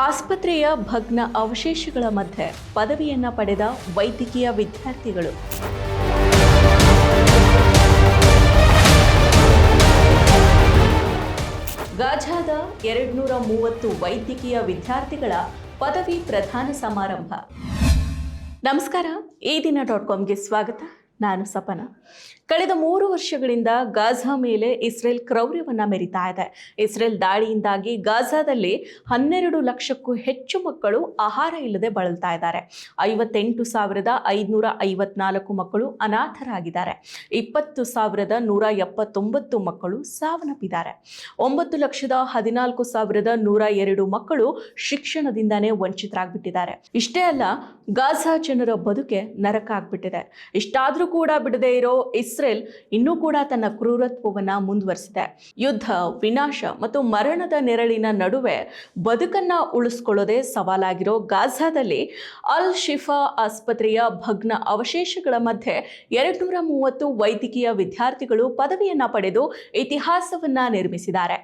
ಆಸ್ಪತ್ರೆಯ ಭಗ್ನ ಅವಶೇಷಗಳ ಮಧ್ಯೆ ಪದವಿಯನ್ನ ಪಡೆದ ವೈದ್ಯಕೀಯ ವಿದ್ಯಾರ್ಥಿಗಳು. ಗಾಜಾದ 230 ವೈದ್ಯಕೀಯ ವಿದ್ಯಾರ್ಥಿಗಳ ಪದವಿ ಪ್ರದಾನ ಸಮಾರಂಭ. ನಮಸ್ಕಾರ, ಈ ದಿನ.comಗೆ ಸ್ವಾಗತ. ನಾನು ಸಪನ. ಕಳೆದ 3 ವರ್ಷಗಳಿಂದ ಗಾಜಾ ಮೇಲೆ ಇಸ್ರೇಲ್ ಕ್ರೌರ್ಯವನ್ನ ಮೆರಿತಾ ಇದೆ. ಇಸ್ರೇಲ್ ದಾಳಿಯಿಂದಾಗಿ ಗಾಜಾದಲ್ಲಿ 12 ಲಕ್ಷಕ್ಕೂ ಹೆಚ್ಚು ಮಕ್ಕಳು ಆಹಾರ ಇಲ್ಲದೆ ಬಳಲ್ತಾ ಇದ್ದಾರೆ. 58,554 ಮಕ್ಕಳು ಅನಾಥರಾಗಿದ್ದಾರೆ. 20,179 ಮಕ್ಕಳು ಸಾವನ್ನಪ್ಪಿದ್ದಾರೆ. 9,14,102 ಮಕ್ಕಳು ಶಿಕ್ಷಣದಿಂದಾನೇ ವಂಚಿತರಾಗ್ಬಿಟ್ಟಿದ್ದಾರೆ. ಇಷ್ಟೇ ಅಲ್ಲ, ಗಾಜಾ ಜನರ ಬದುಕೆ ನರಕ ಆಗ್ಬಿಟ್ಟಿದೆ. ಇಷ್ಟಾದ್ರೂ ಕೂಡ ಬಿಡದೇ ಇರೋ ಇಸ್ರೇಲ್ ಇನ್ನೂ ಕೂಡ ತನ್ನ ಕ್ರೂರತ್ವವನ್ನ ಮುಂದುವರಿಸಿದೆ. ಯುದ್ಧ, ವಿನಾಶ ಮತ್ತು ಮರಣದ ನೆರಳಿನ ನಡುವೆ ಬದುಕನ್ನ ಉಳಿಸ್ಕೊಳ್ಳೋದೇ ಸವಾಲಾಗಿರೋ ಗಾಜಾದಲ್ಲಿ ಅಲ್ ಶಿಫಾ ಆಸ್ಪತ್ರೆಯ ಭಗ್ನ ಅವಶೇಷಗಳ ಮಧ್ಯೆ 230 ವೈದ್ಯಕೀಯ ವಿದ್ಯಾರ್ಥಿಗಳು ಪದವಿಯನ್ನ ಪಡೆದು ಇತಿಹಾಸವನ್ನ ನಿರ್ಮಿಸಿದ್ದಾರೆ.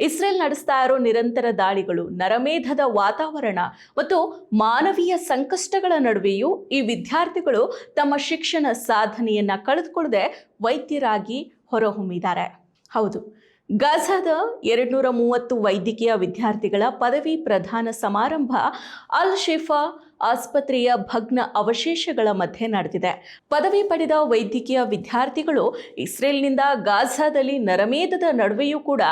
ಇಸ್ರೇಲ್ ನಡೆಸ್ತಾ ಇರೋ ನಿರಂತರ ದಾಳಿಗಳು, ನರಮೇಧದ ವಾತಾವರಣ ಮತ್ತು ಮಾನವೀಯ ಸಂಕಷ್ಟಗಳ ನಡುವೆಯೂ ಈ ವಿದ್ಯಾರ್ಥಿಗಳು ತಮ್ಮ ಶಿಕ್ಷಣ ಸಾಧನೆಯನ್ನ ಕಳೆದುಕೊಳ್ಳದೆ ವೈದ್ಯರಾಗಿ ಹೊರಹೊಮ್ಮಿದ್ದಾರೆ. ಹೌದು, ಗಾಜಾದ 230 ವೈದ್ಯಕೀಯ ವಿದ್ಯಾರ್ಥಿಗಳ ಪದವಿ ಪ್ರದಾನ ಸಮಾರಂಭ ಅಲ್ ಶಿಫಾ ಆಸ್ಪತ್ರೆಯ ಭಗ್ನ ಅವಶೇಷಗಳ ಮಧ್ಯೆ ನಡೆದಿದೆ. ಪದವಿ ಪಡೆದ ವೈದ್ಯಕೀಯ ವಿದ್ಯಾರ್ಥಿಗಳು ಇಸ್ರೇಲ್ನಿಂದ ಗಾಜಾದಲ್ಲಿ ನರಮೇಧದ ನಡುವೆಯೂ ಕೂಡ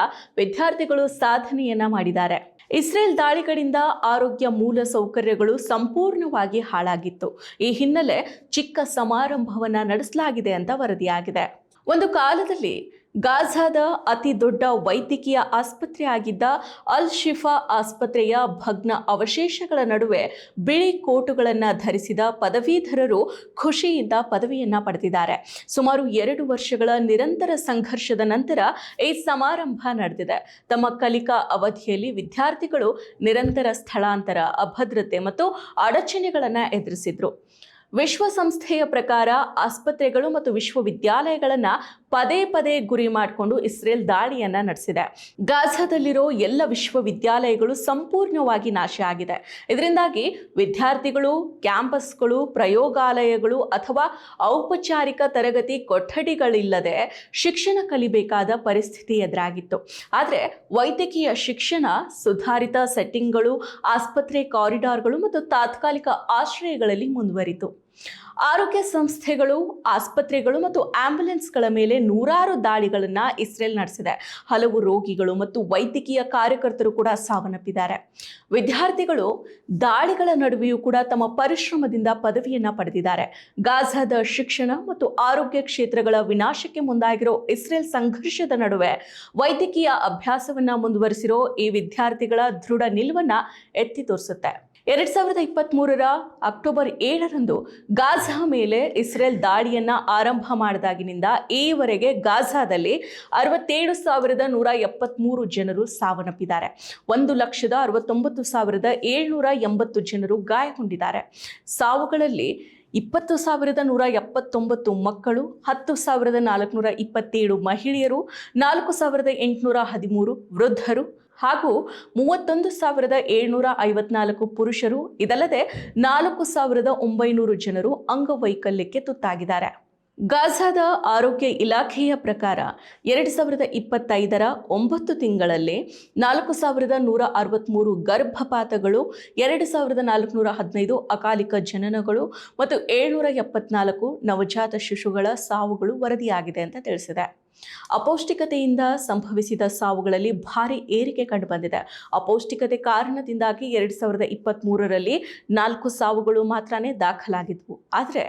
ವಿದ್ಯಾರ್ಥಿಗಳು ಸಾಧನೆಯನ್ನ ಮಾಡಿದ್ದಾರೆ. ಇಸ್ರೇಲ್ ದಾಳಿಗಳಿಂದ ಆರೋಗ್ಯ ಮೂಲ ಸೌಕರ್ಯಗಳು ಸಂಪೂರ್ಣವಾಗಿ ಹಾಳಾಗಿತ್ತು. ಈ ಹಿನ್ನೆಲೆ ಚಿಕ್ಕ ಸಮಾರಂಭವನ್ನ ನಡೆಸಲಾಗಿದೆ ಅಂತ ವರದಿಯಾಗಿದೆ. ಒಂದು ಕಾಲದಲ್ಲಿ ಗಾಜಾದ ಅತಿ ದೊಡ್ಡ ವೈದ್ಯಕೀಯ ಆಸ್ಪತ್ರೆ ಆಗಿದ್ದ ಅಲ್ ಶಿಫಾ ಆಸ್ಪತ್ರೆಯ ಭಗ್ನ ಅವಶೇಷಗಳ ನಡುವೆ ಬಿಳಿ ಕೋಟುಗಳನ್ನು ಧರಿಸಿದ ಪದವೀಧರರು ಖುಷಿಯಿಂದ ಪದವಿಯನ್ನ ಪಡೆದಿದ್ದಾರೆ. ಸುಮಾರು 2 ವರ್ಷಗಳ ನಿರಂತರ ಸಂಘರ್ಷದ ನಂತರ ಈ ಸಮಾರಂಭ ನಡೆದಿದೆ. ತಮ್ಮ ಕಲಿಕಾ ಅವಧಿಯಲ್ಲಿ ವಿದ್ಯಾರ್ಥಿಗಳು ನಿರಂತರ ಸ್ಥಳಾಂತರ, ಅಭದ್ರತೆ ಮತ್ತು ಅಡಚಣೆಗಳನ್ನು ಎದುರಿಸಿದ್ರು. ವಿಶ್ವಸಂಸ್ಥೆಯ ಪ್ರಕಾರ ಆಸ್ಪತ್ರೆಗಳು ಮತ್ತು ವಿಶ್ವವಿದ್ಯಾಲಯಗಳನ್ನ ಪದೇ ಪದೇ ಗುರಿ ಮಾಡಿಕೊಂಡು ಇಸ್ರೇಲ್ ದಾಳಿಯನ್ನ ನಡೆಸಿದೆ. ಗಾಜಾದಲ್ಲಿರೋ ಎಲ್ಲ ವಿಶ್ವವಿದ್ಯಾಲಯಗಳು ಸಂಪೂರ್ಣವಾಗಿ ನಾಶ ಆಗಿದೆ. ಇದರಿಂದಾಗಿ ವಿದ್ಯಾರ್ಥಿಗಳು ಕ್ಯಾಂಪಸ್ಗಳು, ಪ್ರಯೋಗಾಲಯಗಳು ಅಥವಾ ಔಪಚಾರಿಕ ತರಗತಿ ಕೊಠಡಿಗಳಿಲ್ಲದೆ ಶಿಕ್ಷಣ ಕಲಿಬೇಕಾದ ಪರಿಸ್ಥಿತಿ ಎದುರಾಗಿತ್ತು. ಆದರೆ ವೈದ್ಯಕೀಯ ಶಿಕ್ಷಣ ಸುಧಾರಿತ ಸೆಟ್ಟಿಂಗ್ಗಳು, ಆಸ್ಪತ್ರೆ ಕಾರಿಡಾರ್ಗಳು ಮತ್ತು ತಾತ್ಕಾಲಿಕ ಆಶ್ರಯಗಳಲ್ಲಿ ಮುಂದುವರಿತು. ಆರೋಗ್ಯ ಸಂಸ್ಥೆಗಳು, ಆಸ್ಪತ್ರೆಗಳು ಮತ್ತು ಆಂಬ್ಯುಲೆನ್ಸ್ಗಳ ಮೇಲೆ ನೂರಾರು ದಾಳಿಗಳನ್ನ ಇಸ್ರೇಲ್ ನಡೆಸಿದೆ. ಹಲವು ರೋಗಿಗಳು ಮತ್ತು ವೈದ್ಯಕೀಯ ಕಾರ್ಯಕರ್ತರು ಕೂಡ ಸಾವನ್ನಪ್ಪಿದ್ದಾರೆ. ವಿದ್ಯಾರ್ಥಿಗಳು ದಾಳಿಗಳ ನಡುವೆಯೂ ಕೂಡ ತಮ್ಮ ಪರಿಶ್ರಮದಿಂದ ಪದವಿಯನ್ನ ಪಡೆದಿದ್ದಾರೆ. ಗಾಜಾದ ಶಿಕ್ಷಣ ಮತ್ತು ಆರೋಗ್ಯ ಕ್ಷೇತ್ರಗಳ ವಿನಾಶಕ್ಕೆ ಮುಂದಾಗಿರೋ ಇಸ್ರೇಲ್ ಸಂಘರ್ಷದ ನಡುವೆ ವೈದ್ಯಕೀಯ ಅಭ್ಯಾಸವನ್ನ ಮುಂದುವರಿಸಿರೋ ಈ ವಿದ್ಯಾರ್ಥಿಗಳ ದೃಢ ನಿಲುವನ್ನ ಎತ್ತಿ ತೋರಿಸುತ್ತೆ. 2023 ಅಕ್ಟೋಬರ್ 7 ಗಾಜಾ ಮೇಲೆ ಇಸ್ರೇಲ್ ದಾಳಿಯನ್ನ ಆರಂಭ ಮಾಡಿದಾಗಿನಿಂದ ಈವರೆಗೆ ಗಾಜಾದಲ್ಲಿ 67,173 ಜನರು ಸಾವನ್ನಪ್ಪಿದ್ದಾರೆ. 1,69,780 ಜನರು ಗಾಯಗೊಂಡಿದ್ದಾರೆ. ಸಾವುಗಳಲ್ಲಿ 20,179 ಮಕ್ಕಳು, 10,427 ಮಹಿಳೆಯರು, 4,813 ವೃದ್ಧರು ಹಾಗೂ 31,754 ಪುರುಷರು, ಇದಲ್ಲದೆ 4,900 ಜನರು ಅಂಗವೈಕಲ್ಯಕ್ಕೆ ತುತ್ತಾಗಿದ್ದಾರೆ. ಗಾಜಾದ ಆರೋಗ್ಯ ಇಲಾಖೆಯ ಪ್ರಕಾರ 2025 9 ತಿಂಗಳಲ್ಲಿ 4,163 ಗರ್ಭಪಾತಗಳು, 2,415 ಅಕಾಲಿಕ ಜನನಗಳು ಮತ್ತು 774 ನವಜಾತ ಶಿಶುಗಳ ಸಾವುಗಳು ವರದಿಯಾಗಿದೆ ಅಂತ ತಿಳಿಸಿದೆ. ಅಪೌಷ್ಟಿಕತೆಯಿಂದ ಸಂಭವಿಸಿದ ಸಾವುಗಳಲ್ಲಿ ಭಾರಿ ಏರಿಕೆ ಕಂಡುಬಂದಿದೆ. ಅಪೌಷ್ಟಿಕತೆ ಕಾರಣದಿಂದಾಗಿ 2023 4 ಸಾವುಗಳು ಮಾತ್ರನೇ ದಾಖಲಾಗಿದ್ವು. ಆದರೆ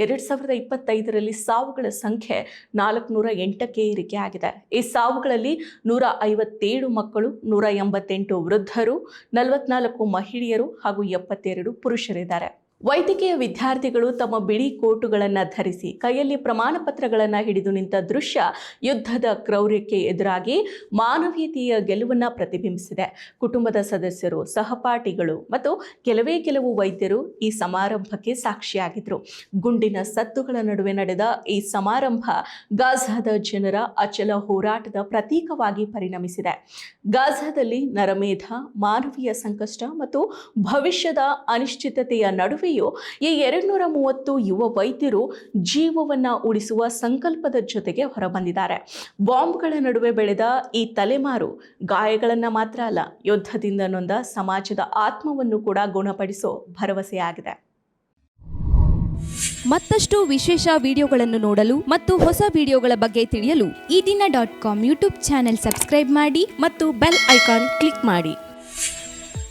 2025 ಸಾವುಗಳ ಸಂಖ್ಯೆ 408ಕ್ಕೆ ಏರಿಕೆ ಆಗಿದೆ. ಈ ಸಾವುಗಳಲ್ಲಿ 157 ಮಕ್ಕಳು, 188 ವೃದ್ಧರು, 44 ಮಹಿಳೆಯರು ಹಾಗೂ 72 ಪುರುಷರಿದ್ದಾರೆ. ವೈದ್ಯಕೀಯ ವಿದ್ಯಾರ್ಥಿಗಳು ತಮ್ಮ ಬಿಳಿ ಕೋಟುಗಳನ್ನು ಧರಿಸಿ ಕೈಯಲ್ಲಿ ಪ್ರಮಾಣ ಪತ್ರಗಳನ್ನು ಹಿಡಿದು ನಿಂತ ದೃಶ್ಯ ಯುದ್ಧದ ಕ್ರೌರ್ಯಕ್ಕೆ ಎದುರಾಗಿ ಮಾನವೀಯತೆಯ ಗೆಲುವನ್ನು ಪ್ರತಿಬಿಂಬಿಸಿದೆ. ಕುಟುಂಬದ ಸದಸ್ಯರು, ಸಹಪಾಠಿಗಳು ಮತ್ತು ಕೆಲವು ವೈದ್ಯರು ಈ ಸಮಾರಂಭಕ್ಕೆ ಸಾಕ್ಷಿಯಾಗಿದ್ದರು. ಗುಂಡಿನ ಸದ್ದುಗಳ ನಡುವೆ ನಡೆದ ಈ ಸಮಾರಂಭ ಗಾಜಾದ ಜನರ ಅಚಲ ಹೋರಾಟದ ಪ್ರತೀಕವಾಗಿ ಪರಿಣಮಿಸಿದೆ. ಗಾಜಾದಲ್ಲಿ ನರಮೇಧ, ಮಾನವೀಯ ಸಂಕಷ್ಟ ಮತ್ತು ಭವಿಷ್ಯದ ಅನಿಶ್ಚಿತತೆಯ ನಡುವೆಯೂ ಈ 230 ಯುವ ವೈದ್ಯರು ಜೀವವನ್ನ ಉಳಿಸುವ ಸಂಕಲ್ಪದ ಜೊತೆಗೆ ಹೊರಬಂದಿದ್ದಾರೆ. ಬಾಂಬ್ಗಳ ನಡುವೆ ಬೆಳೆದ ಈ ತಲೆಮಾರು ಗಾಯಗಳನ್ನು ಮಾತ್ರ ಅಲ್ಲ, ಯುದ್ಧದಿಂದ ನೊಂದ ಸಮಾಜದ ಆತ್ಮವನ್ನು ಕೂಡ ಗುಣಪಡಿಸೋ ಭರವಸೆಯಾಗಿದೆ. ಮತ್ತಷ್ಟು ವಿಶೇಷ ವಿಡಿಯೋಗಳನ್ನು ನೋಡಲು ಮತ್ತು ಹೊಸ ವಿಡಿಯೋಗಳ ಬಗ್ಗೆ ತಿಳಿಯಲು ಈ ದಿನ .com ಯೂಟ್ಯೂಬ್ ಚಾನೆಲ್ ಸಬ್ಸ್ಕ್ರೈಬ್ ಮಾಡಿ ಮತ್ತು ಬೆಲ್ ಐಕಾನ್ ಕ್ಲಿಕ್ ಮಾಡಿ.